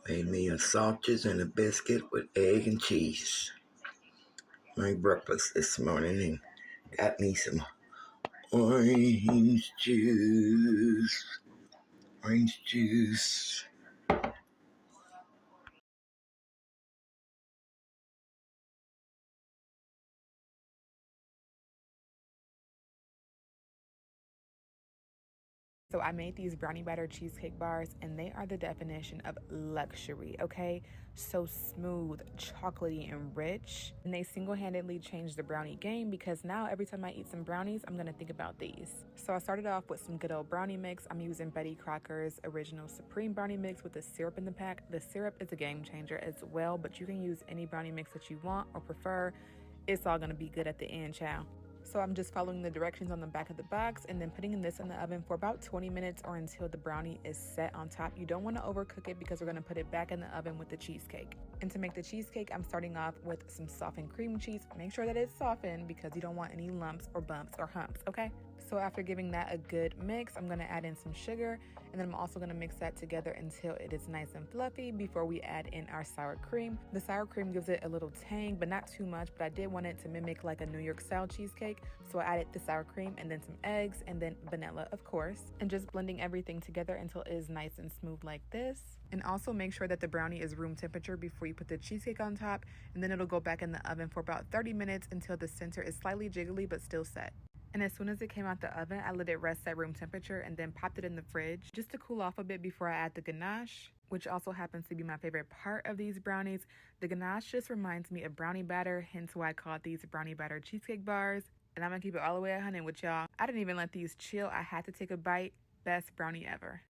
Made me a sausage and a biscuit with egg and cheese. My breakfast this morning, and got me some orange juice. Orange juice. So I made these brownie batter cheesecake bars, and they are the definition of luxury, okay? So smooth, chocolatey, and rich. And they single-handedly changed the brownie game because now every time I eat some brownies, I'm gonna think about these. So I started off with some good old brownie mix. I'm using Betty Crocker's Original Supreme Brownie Mix with the syrup in the pack. The syrup is a game changer as well, but you can use any brownie mix that you want or prefer. It's all gonna be good at the end, child. So I'm just following the directions on the back of the box and then putting this in the oven for about 20 minutes or until the brownie is set on top. You don't want to overcook it because we're going to put it back in the oven with the cheesecake. And to make the cheesecake, I'm starting off with some softened cream cheese. Make sure that it's softened because you don't want any lumps or bumps or humps, okay? So after giving that a good mix, I'm going to add in some sugar, and then I'm also going to mix that together until it is nice and fluffy before we add in our sour cream. The sour cream gives it a little tang, but not too much, but I did want it to mimic like a New York style cheesecake, so I added the sour cream and then some eggs and then vanilla, of course, and just blending everything together until it is nice and smooth like this. And also make sure that the brownie is room temperature before you put the cheesecake on top, and then it'll go back in the oven for about 30 minutes until the center is slightly jiggly but still set. And as soon as it came out the oven, I let it rest at room temperature and then popped it in the fridge just to cool off a bit before I add the ganache, which also happens to be my favorite part of these brownies. The ganache just reminds me of brownie batter, hence why I call these brownie batter cheesecake bars. And I'm gonna keep it all the way at 100 with y'all. I didn't even let these chill. I had to take a bite. Best brownie ever.